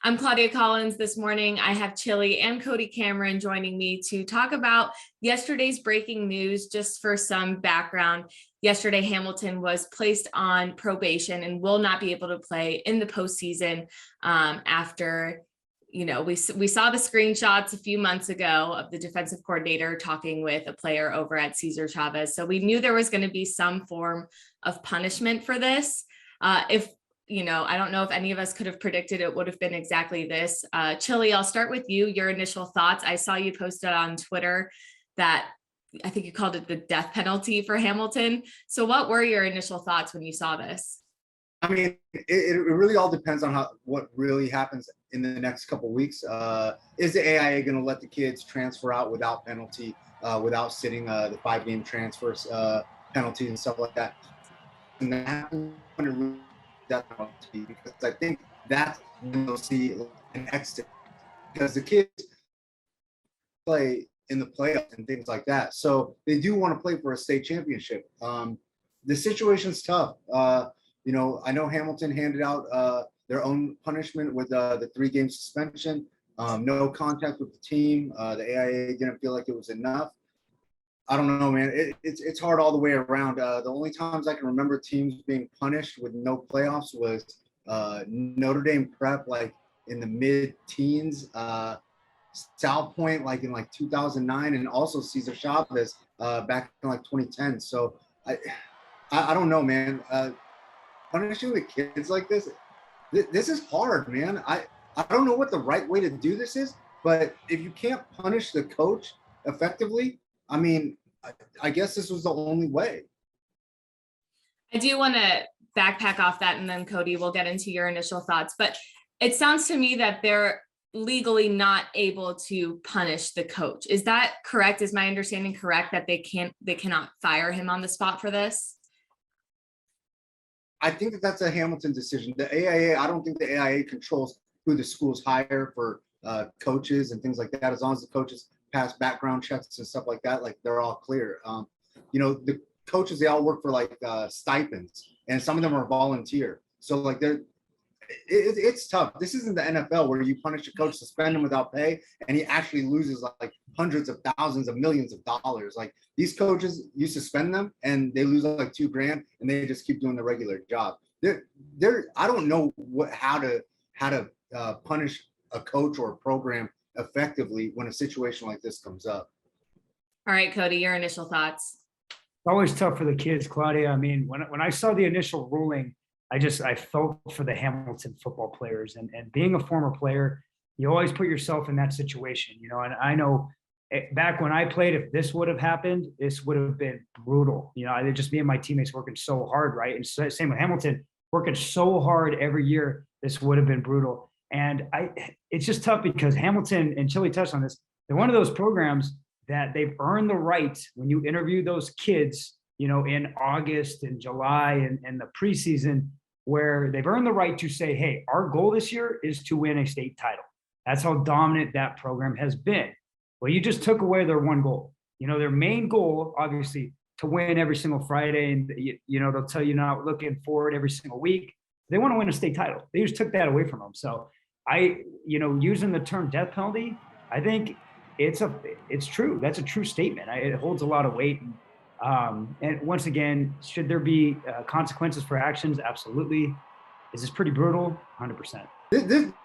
I'm Claudia Collins. This morning, I have Chili and Cody Cameron joining me to talk about yesterday's breaking news. Just for some background, yesterday Hamilton was placed on probation and will not be able to play in the postseason after, we saw the screenshots a few months ago of the defensive coordinator talking with a player over at Cesar Chavez. So we knew there was going to be some form of punishment for this. I don't know if any of us could have predicted it would have been exactly this. Chili, I'll start with you. Your initial thoughts. I saw you posted on Twitter that I think you called it the death penalty for Hamilton. So what were your initial thoughts when you saw this? I mean, it really all depends on what really happens in the next couple of weeks. Is the AIA going to let the kids transfer out without penalty, without sitting the 5-game transfers penalty and stuff like that? And that penalty, because I think that's when you'll see an exit, because the kids play in the playoffs and things like that. So they do want to play for a state championship. The situation's tough. I know Hamilton handed out their own punishment with the 3-game suspension, no contact with the team. The AIA didn't feel like it was enough. I don't know, man. It's hard all the way around. The only times I can remember teams being punished with no playoffs was Notre Dame Prep, like in the mid-teens, South Point, like in 2009, and also Cesar Chavez back in 2010. So I don't know, man. Punishing the kids like this is hard, man. I don't know what the right way to do this is, but if you can't punish the coach effectively, I mean, I guess this was the only way. I do want to backpack off that, and then Cody, we'll get into your initial thoughts. But it sounds to me that they're legally not able to punish the coach. Is that correct? Is my understanding correct that they cannot fire him on the spot for this? I think that's a Hamilton decision. The AIA, I don't think the AIA controls who the schools hire for coaches and things like that. As long as the coaches pass background checks and stuff like that, they're all clear. The coaches, they all work for stipends, and some of them are volunteer. So it's tough. This isn't the NFL where you punish a coach, suspend him without pay, and he actually loses hundreds of thousands of millions of dollars. These coaches, you suspend them and they lose $2,000, and they just keep doing the regular job. I don't know how to punish a coach or a program effectively when a situation like this comes up. All right, Cody, your initial thoughts. It's always tough for the kids, Claudia. I mean, when I saw the initial ruling, I felt for the Hamilton football players, and being a former player, you always put yourself in that situation, and I know back when I played, if this would have happened, this would have been brutal. Just me and my teammates working so hard, right? And same with Hamilton, working so hard every year, this would have been brutal. And it's just tough because Hamilton, and Chili touched on this, they're one of those programs that they've earned the right when you interview those kids, in August and July and the preseason, where they've earned the right to say, hey, our goal this year is to win a state title. That's how dominant that program has been. Well, you just took away their one goal. Their main goal, obviously, to win every single Friday, and they'll tell you not looking forward every single week. They want to win a state title. They just took that away from them. So using the term death penalty, I think it's true. That's a true statement. It holds a lot of weight. And once again, should there be consequences for actions? Absolutely. Is this pretty brutal? 100%.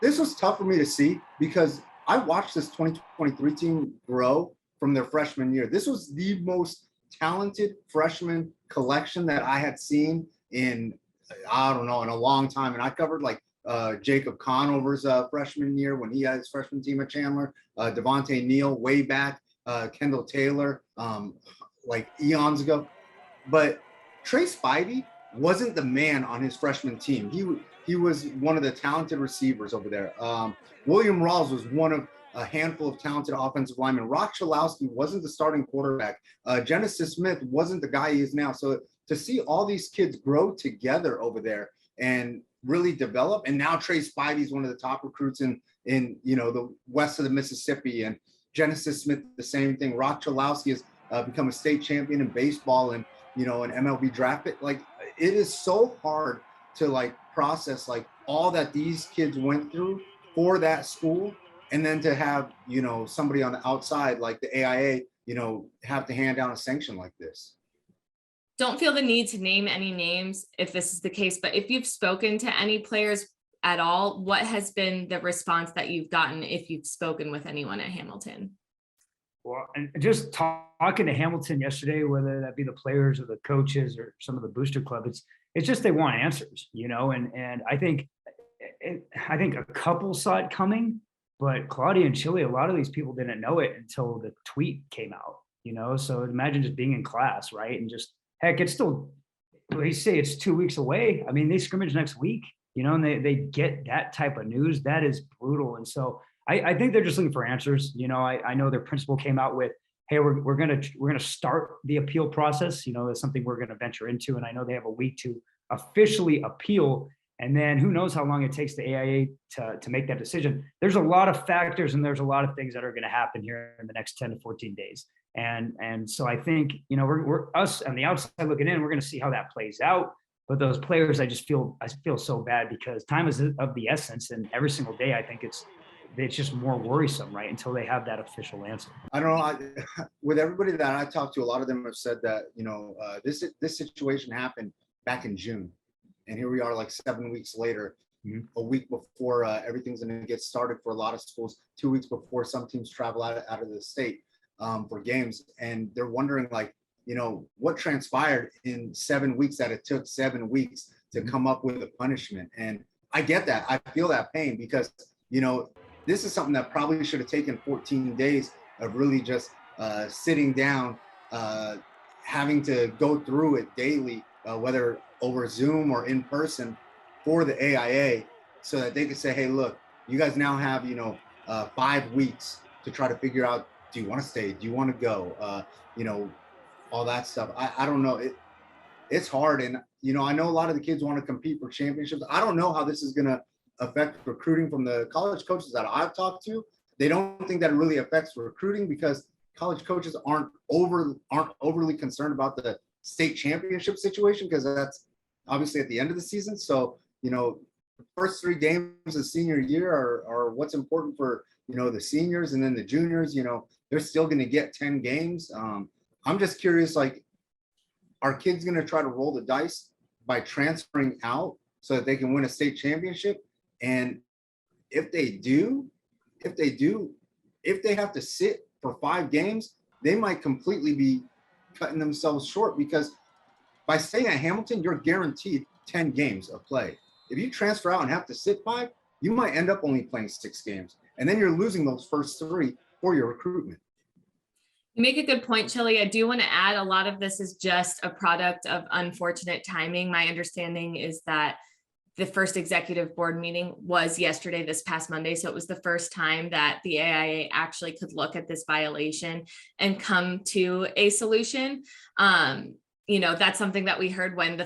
This was tough for me to see because I watched this 2023 team grow from their freshman year. This was the most talented freshman collection that I had seen in a long time. And I covered Jacob Conover's freshman year when he had his freshman team at Chandler, Devontae Neal way back, Kendall Taylor, eons ago. But Trey Spivey wasn't the man on his freshman team. He was one of the talented receivers over there. William Rawls was one of a handful of talented offensive linemen. Rock Chalowski wasn't the starting quarterback. Genesis Smith wasn't the guy he is now. So to see all these kids grow together over there and really develop, and now Trey Spivey is one of the top recruits in the west of the Mississippi, and Genesis Smith the same thing. Rock Chalowski has become a state champion in baseball and an MLB draft pick. It is so hard to process all that these kids went through for that school, and then to have, somebody on the outside like the AIA, have to hand down a sanction like this. Don't feel the need to name any names if this is the case, but if you've spoken to any players at all, what has been the response that you've gotten if you've spoken with anyone at Hamilton? Well, and just talking to Hamilton yesterday, whether that be the players or the coaches or some of the booster club, it's just they want answers, and I think a couple saw it coming, but Claudia and Chile, a lot of these people didn't know it until the tweet came out, So imagine just being in class, right? And just heck, it's still, they say it's 2 weeks away. I mean, they scrimmage next week, and they get that type of news. That is brutal. And so I think they're just looking for answers. I know their principal came out with, hey, we're gonna start the appeal process. It's something we're gonna venture into, and I know they have a week to officially appeal. And then who knows how long it takes the AIA to make that decision. There's a lot of factors and there's a lot of things that are going to happen here in the next 10 to 14 days. And so I think, we're us on the outside looking in, we're going to see how that plays out. But those players, I feel so bad because time is of the essence. And every single day, I think it's just more worrisome, right? Until they have that official answer. I don't know. With everybody that I talked to, a lot of them have said that, this situation happened back in June. And here we are like 7 weeks later, a week before everything's going to get started for a lot of schools, 2 weeks before some teams travel out of the state for games. And they're wondering, like, what transpired in 7 weeks that it took 7 weeks to come up with a punishment. And I get that. I feel that pain because, this is something that probably should have taken 14 days of really just sitting down, having to go through it daily, whether over Zoom or in person for the AIA, so that they could say, hey, look, you guys now have, 5 weeks to try to figure out, do you want to stay? Do you want to go? All that stuff. I don't know. It's hard. And, I know a lot of the kids want to compete for championships. I don't know how this is going to affect recruiting from the college coaches that I've talked to. They don't think that it really affects recruiting because college coaches aren't overly concerned about the state championship situation because that's obviously at the end of the season. So, the first 3 games of senior year are what's important for, the seniors, and then the juniors, they're still going to get 10 games. I'm just curious, like, are kids going to try to roll the dice by transferring out so that they can win a state championship? And if they have to sit for 5 games, they might completely be cutting themselves short because by staying at Hamilton, you're guaranteed 10 games of play. If you transfer out and have to sit 5, you might end up only playing 6 games. And then you're losing those first 3 for your recruitment. You make a good point, Chili. I do want to add a lot of this is just a product of unfortunate timing. My understanding is that the first executive board meeting was yesterday, this past Monday. So it was the first time that the AIA actually could look at this violation and come to a solution. That's something that we heard when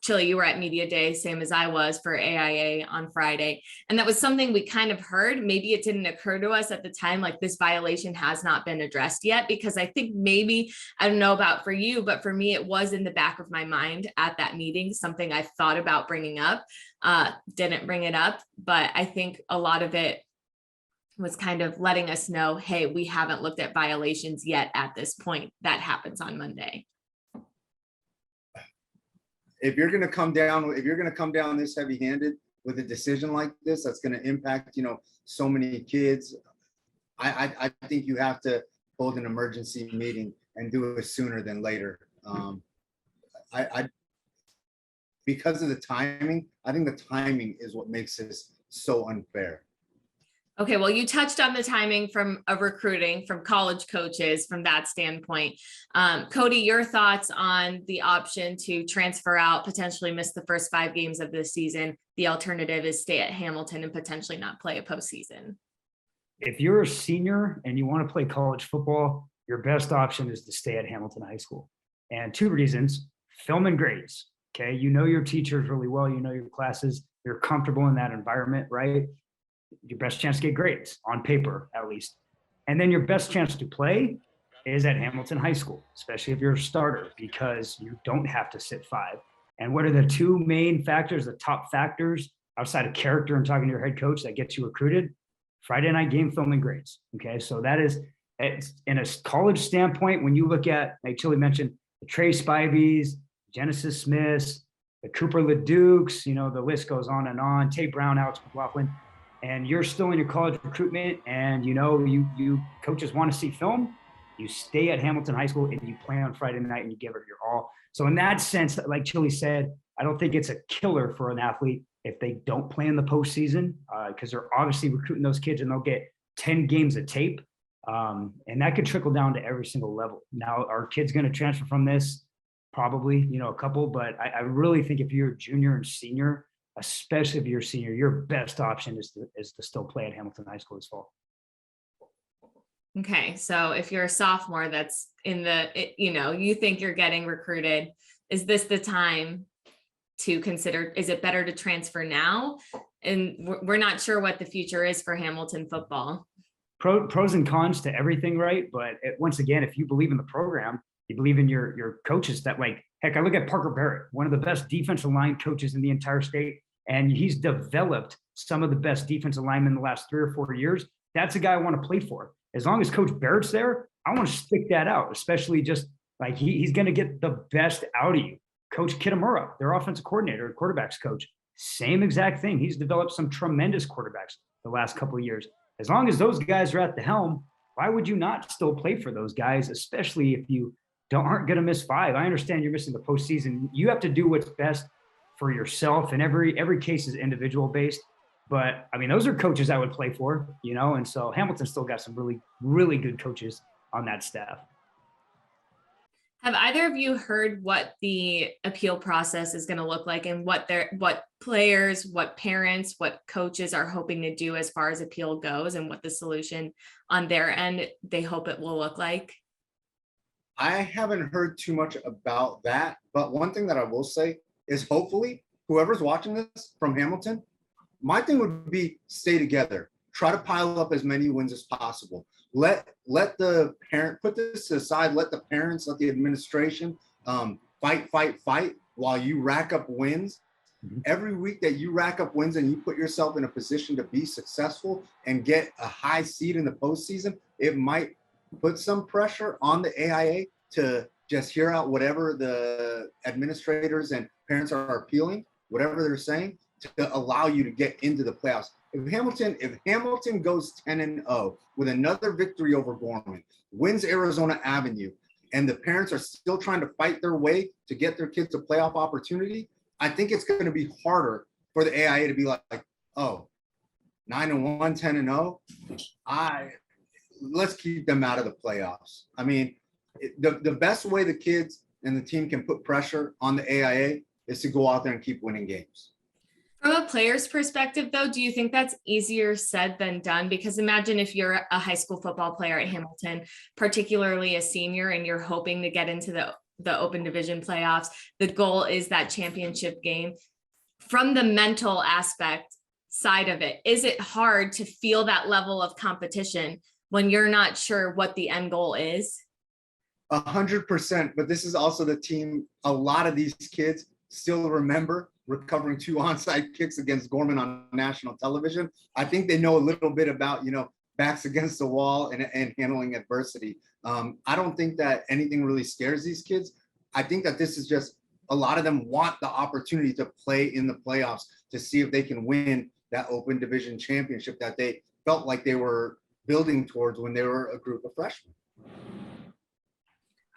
Chili, you were at media day, same as I was for AIA on Friday. And that was something we kind of heard. Maybe it didn't occur to us at the time, like this violation has not been addressed yet, because I think maybe, I don't know about for you, but for me, it was in the back of my mind at that meeting, something I thought about bringing up, didn't bring it up, but I think a lot of it was kind of letting us know, hey, we haven't looked at violations yet at this point. That happens on Monday. If you're going to come down this heavy-handed with a decision like this, that's going to impact, so many kids. I think you have to hold an emergency meeting and do it sooner than later. Because of the timing, I think the timing is what makes this so unfair. Okay, well, you touched on the timing from recruiting, from college coaches, from that standpoint. Cody, your thoughts on the option to transfer out, potentially miss the first 5 games of the season. The alternative is stay at Hamilton and potentially not play a postseason. If you're a senior and you want to play college football, your best option is to stay at Hamilton High School. And 2 reasons: film and grades. Okay, your teachers really well, your classes, you're comfortable in that environment, right? Your best chance to get grades on paper, at least. And then your best chance to play is at Hamilton High School, especially if you're a starter, because you don't have to sit 5. And what are the 2 main factors, the top factors outside of character and talking to your head coach that gets you recruited, Friday night game film and grades. Okay. So that is, it's in a college standpoint, when you look at, like Chili mentioned, the Trey Spivey's, Genesis Smiths, the Cooper LeDukes, the list goes on, Tate Brown, Alex McLaughlin, and you're still in your college recruitment and you coaches want to see film, you stay at Hamilton High School and you play on Friday night and you give it your all. So in that sense, like Chili said, I don't think it's a killer for an athlete if they don't play in the postseason, because they're obviously recruiting those kids and they'll get 10 games of tape. And that could trickle down to every single level. Now, are kids going to transfer from this? Probably, a couple, but I really think if you're a junior and senior, especially if you're a senior, your best option is to still play at Hamilton High School this fall. Okay, so if you're a sophomore that's you think you're getting recruited, is this the time to consider? Is it better to transfer now? And we're not sure what the future is for Hamilton football. Pros and cons to everything, right? But once again, if you believe in the program, you believe in your coaches, that heck, I look at Parker Barrett, one of the best defensive line coaches in the entire state, and he's developed some of the best defensive linemen in the last 3 or 4 years. That's a guy I want to play for. As long as Coach Barrett's there, I want to stick that out, especially just like he's going to get the best out of you. Coach Kitamura, their offensive coordinator, quarterbacks coach, same exact thing. He's developed some tremendous quarterbacks the last couple of years. As long as those guys are at the helm, why would you not still play for those guys, especially if you aren't going to miss 5? I understand you're missing the postseason. You have to do what's best for yourself, and every case is individual based. But I mean, those are coaches I would play for, and so Hamilton still got some really, really good coaches on that staff. Have either of you heard what the appeal process is going to look like and what players, what parents, what coaches are hoping to do as far as appeal goes, and what the solution on their end they hope it will look like? I haven't heard too much about that, but one thing that I will say is hopefully whoever's watching this from Hamilton, my thing would be stay together. Try to pile up as many wins as possible. Let the parent, put this aside, let the parents, let the administration fight while you rack up wins. Every week that you rack up wins and you put yourself in a position to be successful and get a high seed in the postseason, it might put some pressure on the AIA to just hear out whatever the administrators and parents are appealing, whatever they're saying, to allow you to get into the playoffs. If Hamilton goes 10-0 with another victory over Gorman, wins Arizona Avenue, and the parents are still trying to fight their way to get their kids a playoff opportunity, I think it's going to be harder for the AIA to be like, oh, 9-1, 10-0. Let's keep them out of the playoffs. I mean, the best way the kids and the team can put pressure on the AIA is to go out there and keep winning games. From a player's perspective, though, do you think that's easier said than done? Because imagine if you're a high school football player at Hamilton, particularly a senior, and you're hoping to get into the open division playoffs. The goal is that championship game. From the mental aspect side of it, is it hard to feel that level of competition when you're not sure what the end goal is? 100%. But this is also the team a lot of these kids still remember recovering 2 onside kicks against Gorman on national television. I think they know a little bit about, backs against the wall and handling adversity. I don't think that anything really scares these kids. I think that this is just a lot of them want the opportunity to play in the playoffs to see if they can win that open division championship that they felt like they were building towards when they were a group of freshmen.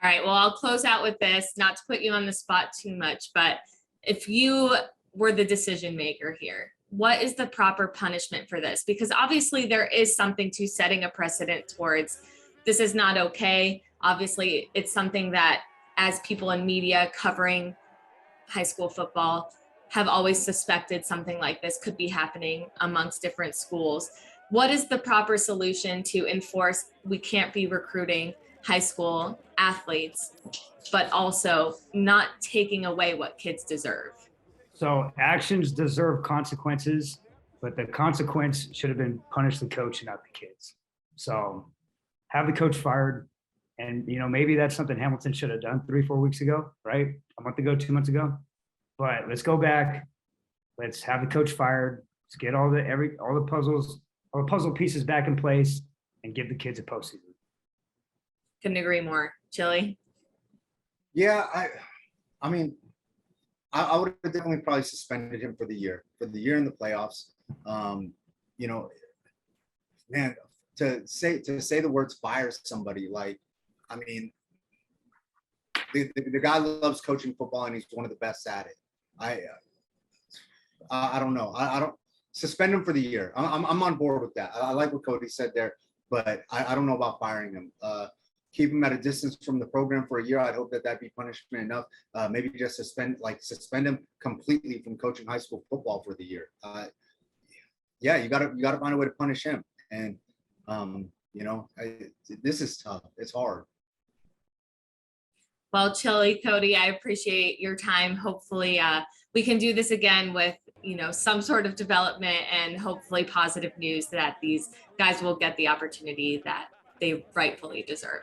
All right, well, I'll close out with this, not to put you on the spot too much, but if you were the decision maker here, what is the proper punishment for this? Because obviously there is something to setting a precedent towards this is not okay. Obviously, it's something that as people in media covering high school football have always suspected something like this could be happening amongst different schools. What is the proper solution to enforce we can't be recruiting high school athletes, but also not taking away what kids deserve? So actions deserve consequences, but the consequence should have been punish the coach and not the kids. So have the coach fired. And, maybe that's something Hamilton should have done 3-4 weeks ago, right? A month ago, 2 months ago. But let's go back, Let's have the coach fired. Let's get all the puzzle pieces back in place and give the kids a postseason. Couldn't agree more. Chili? Yeah, I mean, I would have definitely probably suspended him for the year in the playoffs. You know, man, to say the words fire somebody, like, I mean, the guy loves coaching football and he's one of the best at it. I don't know. I don't suspend him for the year. I'm on board with that. I like what Cody said there, but I don't know about firing him. Keep him at a distance from the program for a year. I'd hope that be punishment enough. Maybe just suspend him completely from coaching high school football for the year. Yeah, you gotta find a way to punish him. And this is tough. It's hard. Well, Chili, Cody, I appreciate your time. Hopefully we can do this again with, some sort of development and hopefully positive news that these guys will get the opportunity that they rightfully deserve.